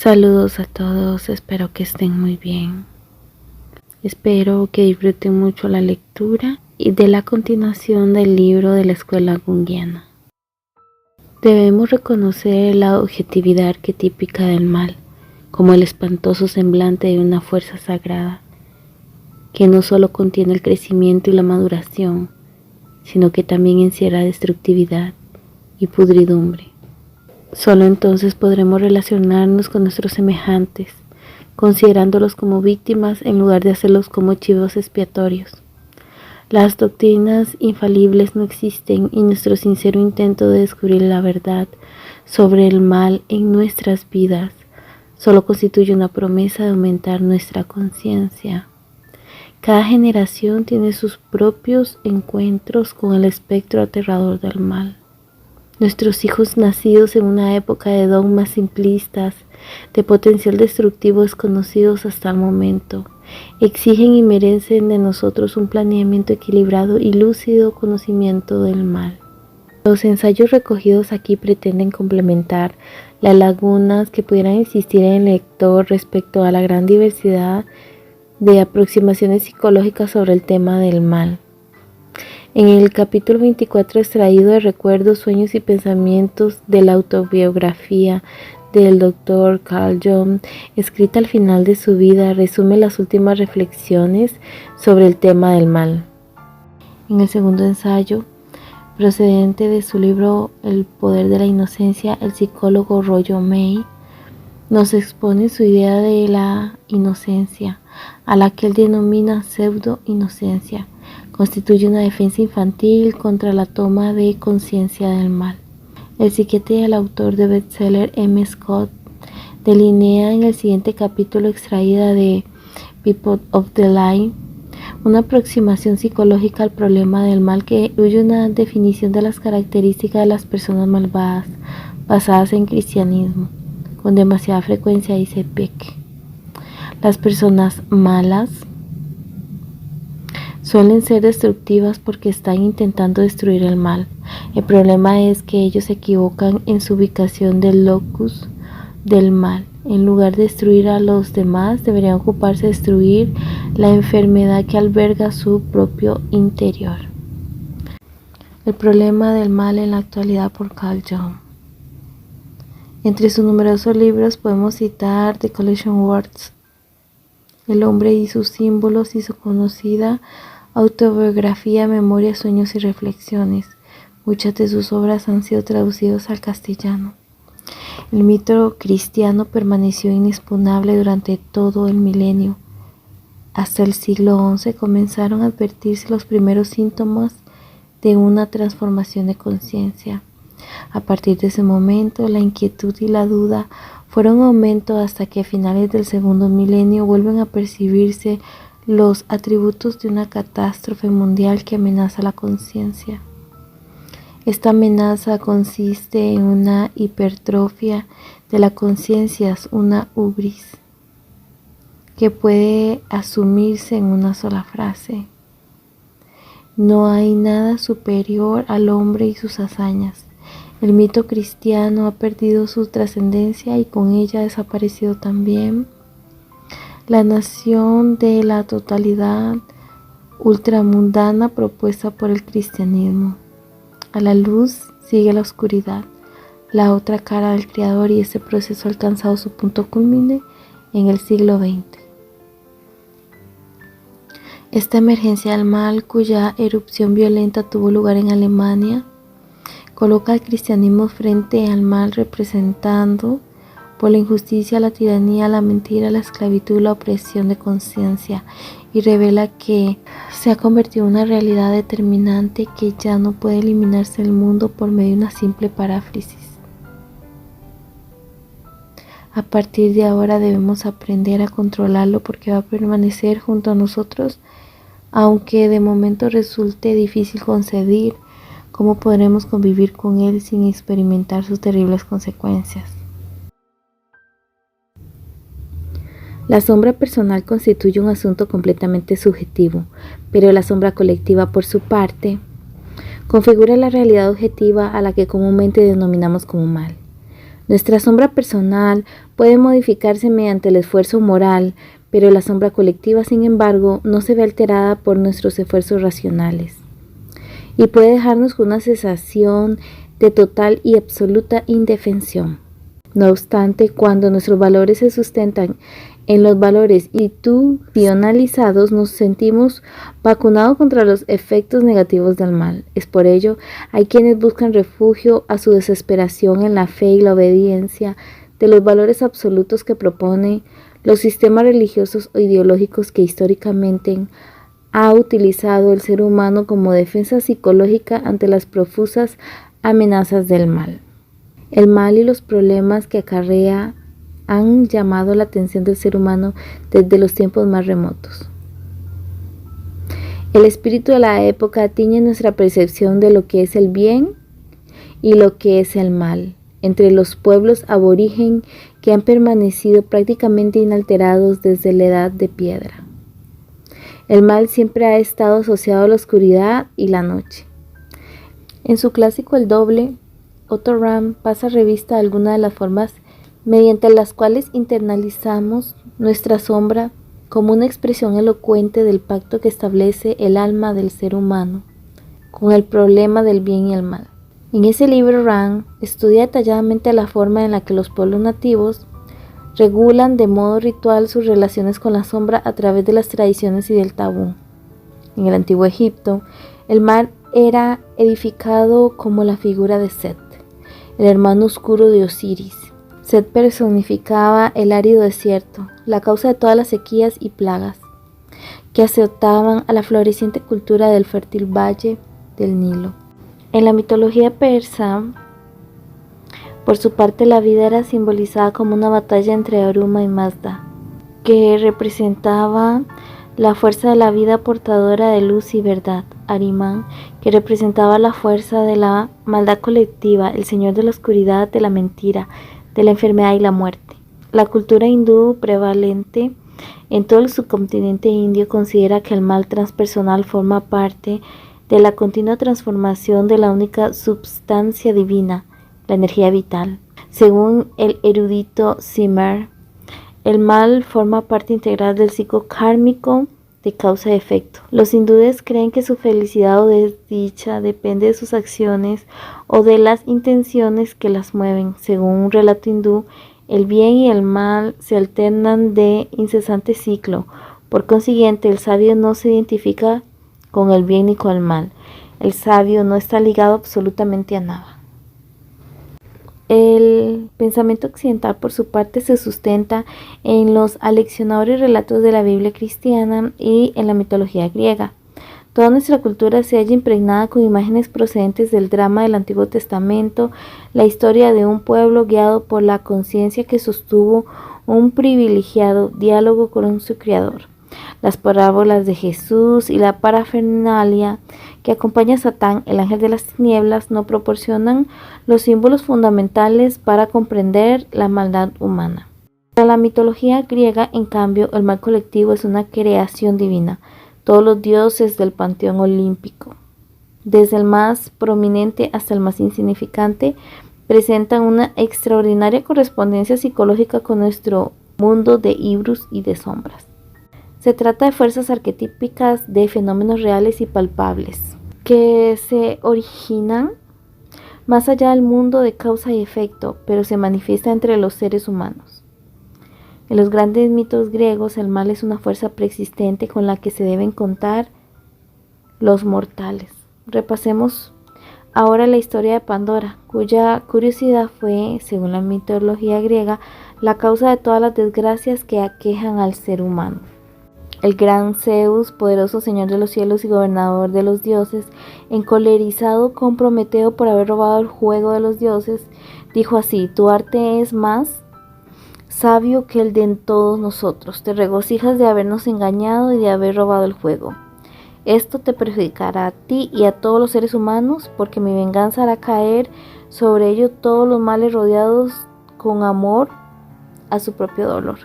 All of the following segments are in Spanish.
Saludos a todos, espero que estén muy bien. Espero que disfruten mucho la lectura y de la continuación del libro de la escuela junguiana. Debemos reconocer la objetividad arquetípica del mal, como el espantoso semblante de una fuerza sagrada, que no solo contiene el crecimiento y la maduración, sino que también encierra destructividad y pudridumbre. Solo entonces podremos relacionarnos con nuestros semejantes, considerándolos como víctimas en lugar de hacerlos como chivos expiatorios. Las doctrinas infalibles no existen y nuestro sincero intento de descubrir la verdad sobre el mal en nuestras vidas solo constituye una promesa de aumentar nuestra conciencia. Cada generación tiene sus propios encuentros con el espectro aterrador del mal. Nuestros hijos nacidos en una época de dogmas simplistas, de potencial destructivo desconocidos hasta el momento, exigen y merecen de nosotros un planeamiento equilibrado y lúcido conocimiento del mal. Los ensayos recogidos aquí pretenden complementar las lagunas que pudieran existir en el lector respecto a la gran diversidad de aproximaciones psicológicas sobre el tema del mal. En el capítulo 24 extraído de Recuerdos, Sueños y Pensamientos de la autobiografía del Dr. Carl Jung, escrita al final de su vida, resume las últimas reflexiones sobre el tema del mal. En el segundo ensayo, procedente de su libro El poder de la inocencia, el psicólogo Rollo May nos expone su idea de la inocencia, a la que él denomina pseudo-inocencia. Constituye una defensa infantil contra la toma de conciencia del mal. El psiquiatra y el autor de bestseller M. Scott delinea en el siguiente capítulo extraída de People of the Line una aproximación psicológica al problema del mal que incluye una definición de las características de las personas malvadas basadas en cristianismo. Con demasiada frecuencia dice Peck. Las personas malas suelen ser destructivas porque están intentando destruir el mal. El problema es que ellos se equivocan en su ubicación del locus del mal. En lugar de destruir a los demás, deberían ocuparse de destruir la enfermedad que alberga su propio interior. El problema del mal en la actualidad por Carl Jung. Entre sus numerosos libros podemos citar The Collection Words, El hombre y sus símbolos, y su conocida autobiografía Memorias, Sueños y Reflexiones. Muchas de sus obras han sido traducidas al castellano. El mito cristiano permaneció inexpugnable durante todo el milenio. Hasta el siglo XI comenzaron a advertirse los primeros síntomas de una transformación de conciencia. A partir de ese momento, la inquietud y la duda fueron en aumento hasta que a finales del segundo milenio vuelven a percibirse los atributos de una catástrofe mundial que amenaza la conciencia. Esta amenaza consiste en una hipertrofia de la conciencia, una hubris, que puede asumirse en una sola frase. No hay nada superior al hombre y sus hazañas. El mito cristiano ha perdido su trascendencia y con ella ha desaparecido también la nación de la totalidad ultramundana propuesta por el cristianismo. A la luz sigue la oscuridad, la otra cara del Creador, y este proceso ha alcanzado su punto culmine en el siglo XX. Esta emergencia del mal, cuya erupción violenta tuvo lugar en Alemania, coloca al cristianismo frente al mal representando por la injusticia, la tiranía, la mentira, la esclavitud, la opresión de conciencia, y revela que se ha convertido en una realidad determinante que ya no puede eliminarse del mundo por medio de una simple paráfrasis. A partir de ahora debemos aprender a controlarlo porque va a permanecer junto a nosotros, aunque de momento resulte difícil concebir cómo podremos convivir con él sin experimentar sus terribles consecuencias. La sombra personal constituye un asunto completamente subjetivo, pero la sombra colectiva, por su parte, configura la realidad objetiva a la que comúnmente denominamos como mal. Nuestra sombra personal puede modificarse mediante el esfuerzo moral, pero la sombra colectiva, sin embargo, no se ve alterada por nuestros esfuerzos racionales y puede dejarnos con una sensación de total y absoluta indefensión. No obstante, cuando nuestros valores se sustentan en los valores institucionalizados, nos sentimos vacunados contra los efectos negativos del mal. Es por ello, hay quienes buscan refugio a su desesperación en la fe y la obediencia de los valores absolutos que proponen los sistemas religiosos o ideológicos que históricamente ha utilizado el ser humano como defensa psicológica ante las profusas amenazas del mal. El mal y los problemas que acarrea han llamado la atención del ser humano desde los tiempos más remotos. El espíritu de la época tiñe nuestra percepción de lo que es el bien y lo que es el mal entre los pueblos aborigen que han permanecido prácticamente inalterados desde la edad de piedra. El mal siempre ha estado asociado a la oscuridad y la noche. En su clásico El Doble, Otto Rahn pasa revista a algunas de las formas mediante las cuales internalizamos nuestra sombra como una expresión elocuente del pacto que establece el alma del ser humano con el problema del bien y el mal. En ese libro, Rahn estudia detalladamente la forma en la que los pueblos nativos regulan de modo ritual sus relaciones con la sombra a través de las tradiciones y del tabú. En el antiguo Egipto, el mar era edificado como la figura de Set, el hermano oscuro de Osiris. Set personificaba el árido desierto, la causa de todas las sequías y plagas que azotaban a la floreciente cultura del fértil valle del Nilo. En la mitología persa, por su parte, la vida era simbolizada como una batalla entre Aruma y Mazda, que representaba la fuerza de la vida portadora de luz y verdad; Ahriman, que representaba la fuerza de la maldad colectiva, el señor de la oscuridad, de la mentira, de la enfermedad y la muerte. La cultura hindú prevalente en todo el subcontinente indio considera que el mal transpersonal forma parte de la continua transformación de la única substancia divina, la energía vital. Según el erudito Zimmer, el mal forma parte integral del ciclo kármico de causa y efecto. Los hindúes creen que su felicidad o desdicha depende de sus acciones o de las intenciones que las mueven. Según un relato hindú, el bien y el mal se alternan de incesante ciclo. Por consiguiente, el sabio no se identifica con el bien ni con el mal. El sabio no está ligado absolutamente a nada. El pensamiento occidental, por su parte, se sustenta en los aleccionadores relatos de la Biblia cristiana y en la mitología griega. Toda nuestra cultura se halla impregnada con imágenes procedentes del drama del Antiguo Testamento, la historia de un pueblo guiado por la conciencia que sostuvo un privilegiado diálogo con su Creador. Las parábolas de Jesús y la parafernalia que acompaña a Satán, el ángel de las tinieblas, no proporcionan los símbolos fundamentales para comprender la maldad humana. Para la mitología griega, en cambio, el mal colectivo es una creación divina. Todos los dioses del panteón olímpico, desde el más prominente hasta el más insignificante, presentan una extraordinaria correspondencia psicológica con nuestro mundo de híbrus y de sombras. Se trata de fuerzas arquetípicas de fenómenos reales y palpables, que se originan más allá del mundo de causa y efecto, pero se manifiesta entre los seres humanos. En los grandes mitos griegos, el mal es una fuerza preexistente con la que se deben contar los mortales. Repasemos ahora la historia de Pandora, cuya curiosidad fue, según la mitología griega, la causa de todas las desgracias que aquejan al ser humano. El gran Zeus, poderoso señor de los cielos y gobernador de los dioses, encolerizado con Prometeo por haber robado el juego de los dioses, dijo así: tu arte es más sabio que el de todos nosotros. Te regocijas de habernos engañado y de haber robado el juego. Esto te perjudicará a ti y a todos los seres humanos, porque mi venganza hará caer sobre ellos todos los males rodeados con amor a su propio dolor.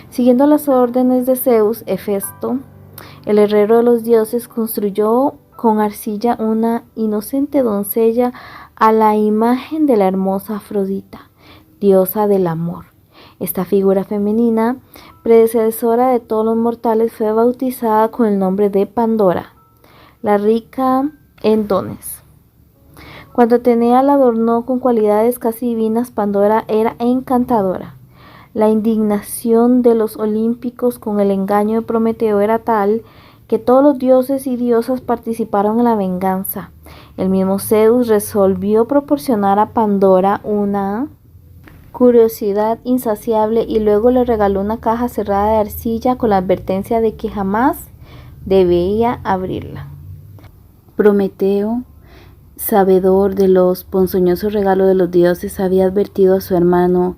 Siguiendo las órdenes de Zeus, Hefesto, el herrero de los dioses, construyó con arcilla una inocente doncella a la imagen de la hermosa Afrodita, diosa del amor. Esta figura femenina, predecesora de todos los mortales, fue bautizada con el nombre de Pandora, la rica en dones. Cuando Atenea la adornó con cualidades casi divinas, Pandora era encantadora. La indignación de los olímpicos con el engaño de Prometeo era tal que todos los dioses y diosas participaron en la venganza. El mismo Zeus resolvió proporcionar a Pandora una curiosidad insaciable y luego le regaló una caja cerrada de arcilla con la advertencia de que jamás debía abrirla. Prometeo, sabedor de los ponzoñosos regalos de los dioses, había advertido a su hermano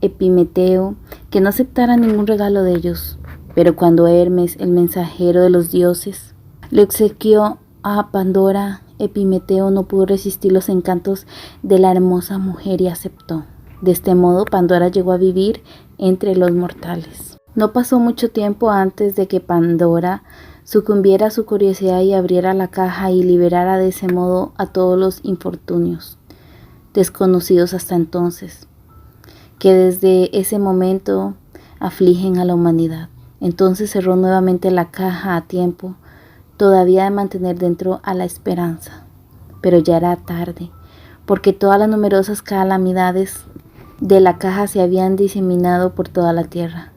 Epimeteo que no aceptara ningún regalo de ellos. Pero cuando Hermes, el mensajero de los dioses, le obsequió a Pandora, Epimeteo no pudo resistir los encantos de la hermosa mujer y aceptó. De este modo, Pandora llegó a vivir entre los mortales. No pasó mucho tiempo antes de que Pandora sucumbiera a su curiosidad y abriera la caja y liberara de ese modo a todos los infortunios, desconocidos hasta entonces, que desde ese momento afligen a la humanidad. Entonces cerró nuevamente la caja a tiempo, todavía de mantener dentro a la esperanza. Pero ya era tarde, porque todas las numerosas calamidades de la caja se habían diseminado por toda la tierra.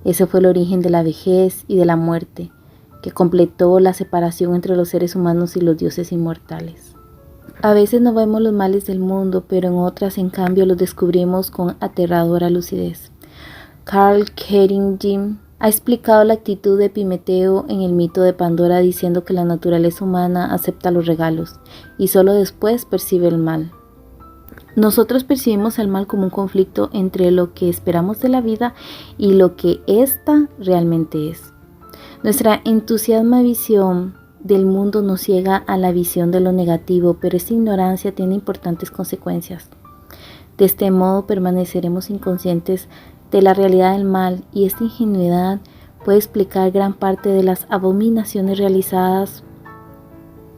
Ese fue el origen de la vejez y de la muerte, que completó la separación entre los seres humanos y los dioses inmortales. A veces no vemos los males del mundo, pero en otras, en cambio, los descubrimos con aterradora lucidez. Karl Kering-Jim ha explicado la actitud de Epimeteo en el mito de Pandora diciendo que la naturaleza humana acepta los regalos y solo después percibe el mal. Nosotros percibimos el mal como un conflicto entre lo que esperamos de la vida y lo que ésta realmente es. Nuestra entusiasmada visión del mundo nos ciega a la visión de lo negativo, pero esta ignorancia tiene importantes consecuencias. De este modo permaneceremos inconscientes de la realidad del mal, y esta ingenuidad puede explicar gran parte de las abominaciones realizadas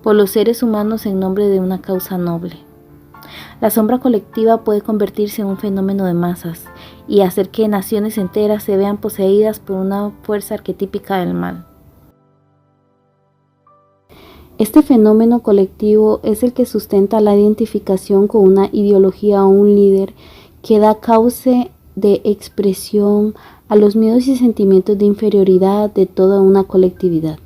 por los seres humanos en nombre de una causa noble. La sombra colectiva puede convertirse en un fenómeno de masas y hacer que naciones enteras se vean poseídas por una fuerza arquetípica del mal. Este fenómeno colectivo es el que sustenta la identificación con una ideología o un líder que da cauce de expresión a los miedos y sentimientos de inferioridad de toda una colectividad.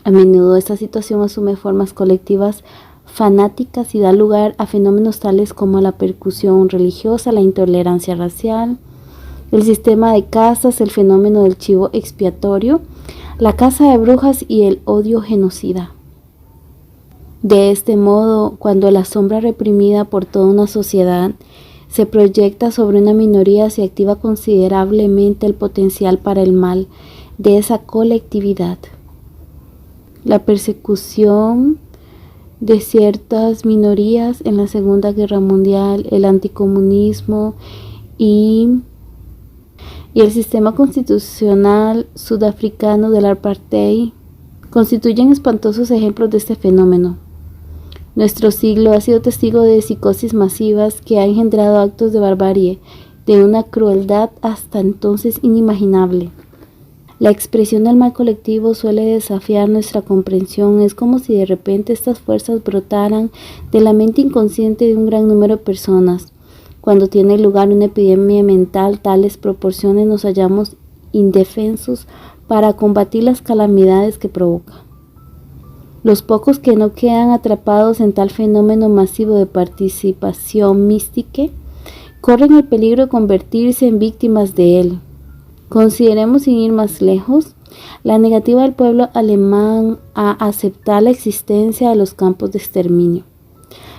A menudo esta situación asume formas colectivas fanáticas y da lugar a fenómenos tales como la persecución religiosa, la intolerancia racial, el sistema de castas, el fenómeno del chivo expiatorio, la caza de brujas y el odio genocida. De este modo, cuando la sombra reprimida por toda una sociedad se proyecta sobre una minoría, se activa considerablemente el potencial para el mal de esa colectividad. La persecución de ciertas minorías en la Segunda Guerra Mundial, el anticomunismo y el sistema constitucional sudafricano del apartheid constituyen espantosos ejemplos de este fenómeno. Nuestro siglo ha sido testigo de psicosis masivas que ha engendrado actos de barbarie, de una crueldad hasta entonces inimaginable. La expresión del mal colectivo suele desafiar nuestra comprensión. Es como si de repente estas fuerzas brotaran de la mente inconsciente de un gran número de personas. Cuando tiene lugar una epidemia mental, tales proporciones, nos hallamos indefensos para combatir las calamidades que provoca. Los pocos que no quedan atrapados en tal fenómeno masivo de participación mística corren el peligro de convertirse en víctimas de él. Consideremos, sin ir más lejos, la negativa del pueblo alemán a aceptar la existencia de los campos de exterminio,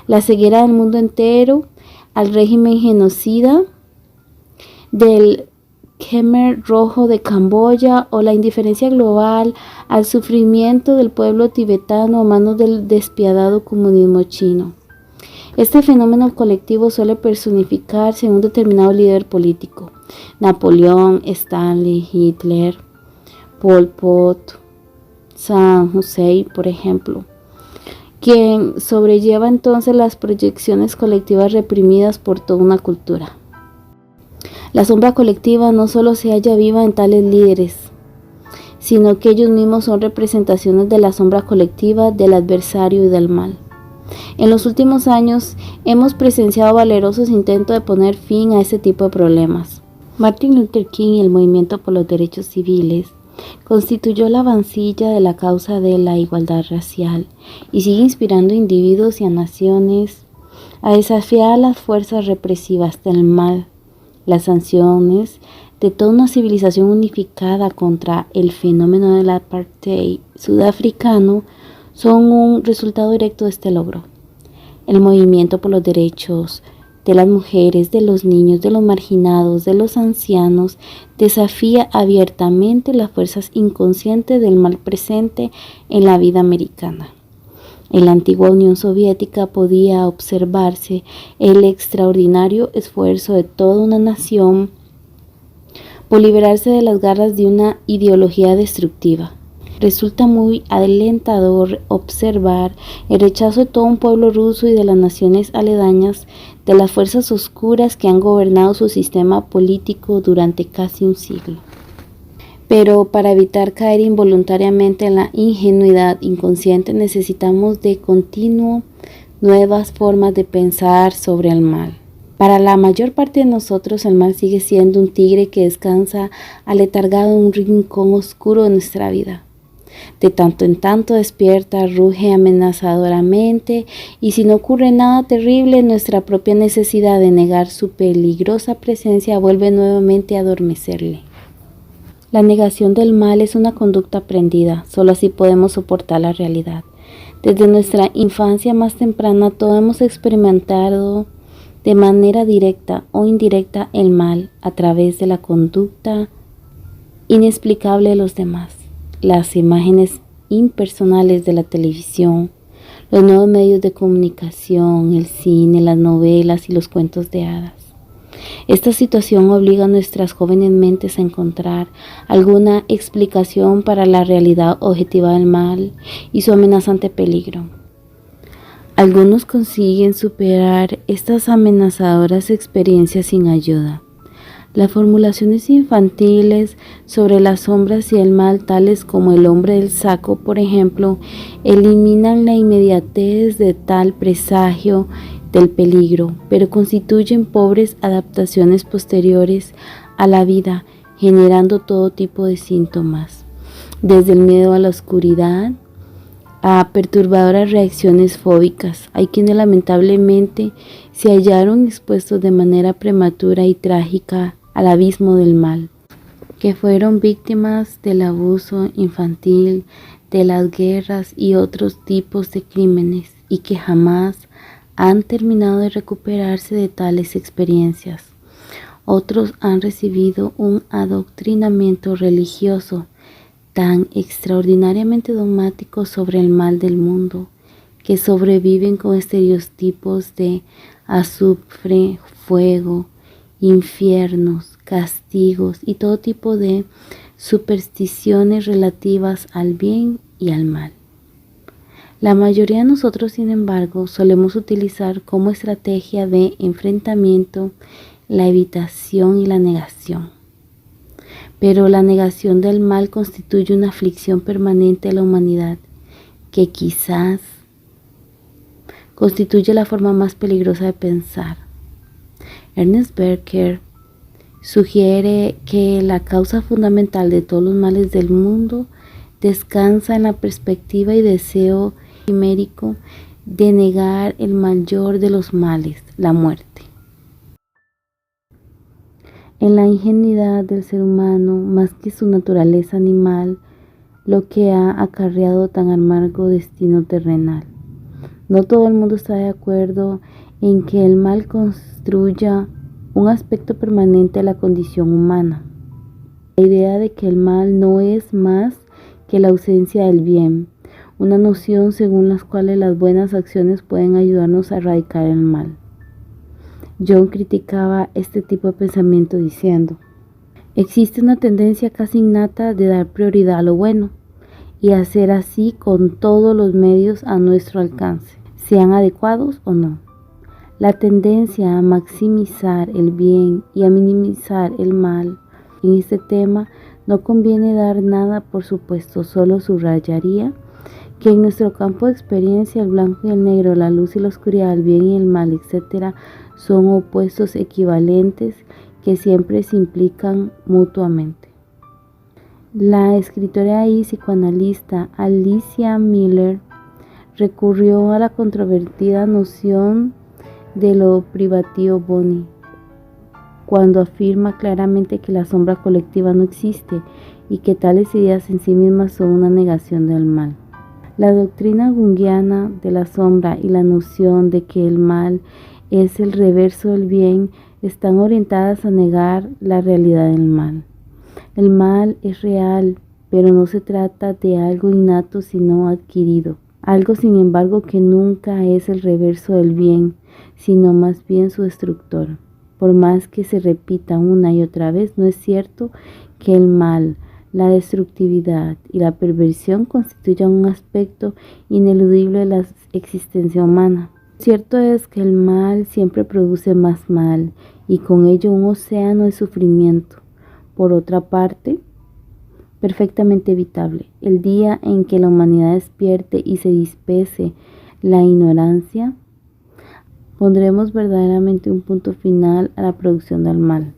la ceguera del mundo entero al régimen genocida del Khmer Rojo de Camboya, o la indiferencia global al sufrimiento del pueblo tibetano a manos del despiadado comunismo chino. Este fenómeno colectivo suele personificarse en un determinado líder político: Napoleón, Stanley, Hitler, Pol Pot, Saddam Hussein, por ejemplo. quien sobrelleva entonces las proyecciones colectivas reprimidas por toda una cultura. La sombra colectiva no solo se halla viva en tales líderes, sino que ellos mismos son representaciones de la sombra colectiva del adversario y del mal. En los últimos años hemos presenciado valerosos intentos de poner fin a este tipo de problemas. Martin Luther King y el movimiento por los derechos civiles constituyó la avancilla de la causa de la igualdad racial y sigue inspirando a individuos y a naciones a desafiar las fuerzas represivas del mal, las sanciones de toda una civilización unificada contra el fenómeno del apartheid sudafricano son un resultado directo de este logro. El movimiento por los derechos de las mujeres, de los niños, de los marginados, de los ancianos, desafía abiertamente las fuerzas inconscientes del mal presente en la vida americana. En la antigua Unión Soviética podía observarse el extraordinario esfuerzo de toda una nación por liberarse de las garras de una ideología destructiva. Resulta muy alentador observar el rechazo de todo un pueblo ruso y de las naciones aledañas de las fuerzas oscuras que han gobernado su sistema político durante casi un siglo. Pero para evitar caer involuntariamente en la ingenuidad inconsciente necesitamos de continuo nuevas formas de pensar sobre el mal. Para la mayor parte de nosotros el mal sigue siendo un tigre que descansa aletargado en un rincón oscuro de nuestra vida. De tanto en tanto despierta, ruge amenazadoramente y si no ocurre nada terrible, nuestra propia necesidad de negar su peligrosa presencia vuelve nuevamente a adormecerle. La negación del mal es una conducta aprendida, solo así podemos soportar la realidad. Desde nuestra infancia más temprana todos hemos experimentado de manera directa o indirecta el mal a través de la conducta inexplicable de los demás. Las imágenes impersonales de la televisión, los nuevos medios de comunicación, el cine, las novelas y los cuentos de hadas. Esta situación obliga a nuestras jóvenes mentes a encontrar alguna explicación para la realidad objetiva del mal y su amenazante peligro. Algunos consiguen superar estas amenazadoras experiencias sin ayuda. Las formulaciones infantiles sobre las sombras y el mal, tales como el hombre del saco, por ejemplo, eliminan la inmediatez de tal presagio del peligro, pero constituyen pobres adaptaciones posteriores a la vida, generando todo tipo de síntomas, desde el miedo a la oscuridad a perturbadoras reacciones fóbicas. Hay quienes lamentablemente se hallaron expuestos de manera prematura y trágica al abismo del mal, que fueron víctimas del abuso infantil, de las guerras y otros tipos de crímenes, y que jamás han terminado de recuperarse de tales experiencias. Otros han recibido un adoctrinamiento religioso tan extraordinariamente dogmático sobre el mal del mundo, que sobreviven con estereotipos de azufre, fuego, infiernos, castigos y todo tipo de supersticiones relativas al bien y al mal. La mayoría de nosotros, sin embargo, solemos utilizar como estrategia de enfrentamiento la evitación y la negación. Pero la negación del mal constituye una aflicción permanente a la humanidad que quizás constituye la forma más peligrosa de pensar. Ernest Becker sugiere que la causa fundamental de todos los males del mundo descansa en la perspectiva y deseo quimérico de negar el mayor de los males, la muerte. En la ingenuidad del ser humano, más que su naturaleza animal, lo que ha acarreado tan amargo destino terrenal. No todo el mundo está de acuerdo en que el mal construya un aspecto permanente de la condición humana. La idea de que el mal no es más que la ausencia del bien, una noción según la cual las buenas acciones pueden ayudarnos a erradicar el mal. John criticaba este tipo de pensamiento diciendo: existe una tendencia casi innata de dar prioridad a lo bueno, y hacer así con todos los medios a nuestro alcance, sean adecuados o no. La tendencia a maximizar el bien y a minimizar el mal. En este tema no conviene dar nada por supuesto, solo subrayaría que en nuestro campo de experiencia el blanco y el negro, la luz y la oscuridad, el bien y el mal, etc., son opuestos equivalentes que siempre se implican mutuamente. La escritora y psicoanalista Alicia Miller recurrió a la controvertida noción de lo privativo boni, cuando afirma claramente que la sombra colectiva no existe y que tales ideas en sí mismas son una negación del mal. La doctrina junguiana de la sombra y la noción de que el mal es el reverso del bien están orientadas a negar la realidad del mal. El mal es real, pero no se trata de algo innato sino adquirido, algo sin embargo que nunca es el reverso del bien, sino más bien su destructor. Por más que se repita una y otra vez, no es cierto que el mal, la destructividad y la perversión constituyan un aspecto ineludible de la existencia humana. Cierto es que el mal siempre produce más mal y con ello un océano de sufrimiento. Por otra parte, perfectamente evitable, el día en que la humanidad despierte y se dispese la ignorancia, pondremos verdaderamente un punto final a la producción del mal.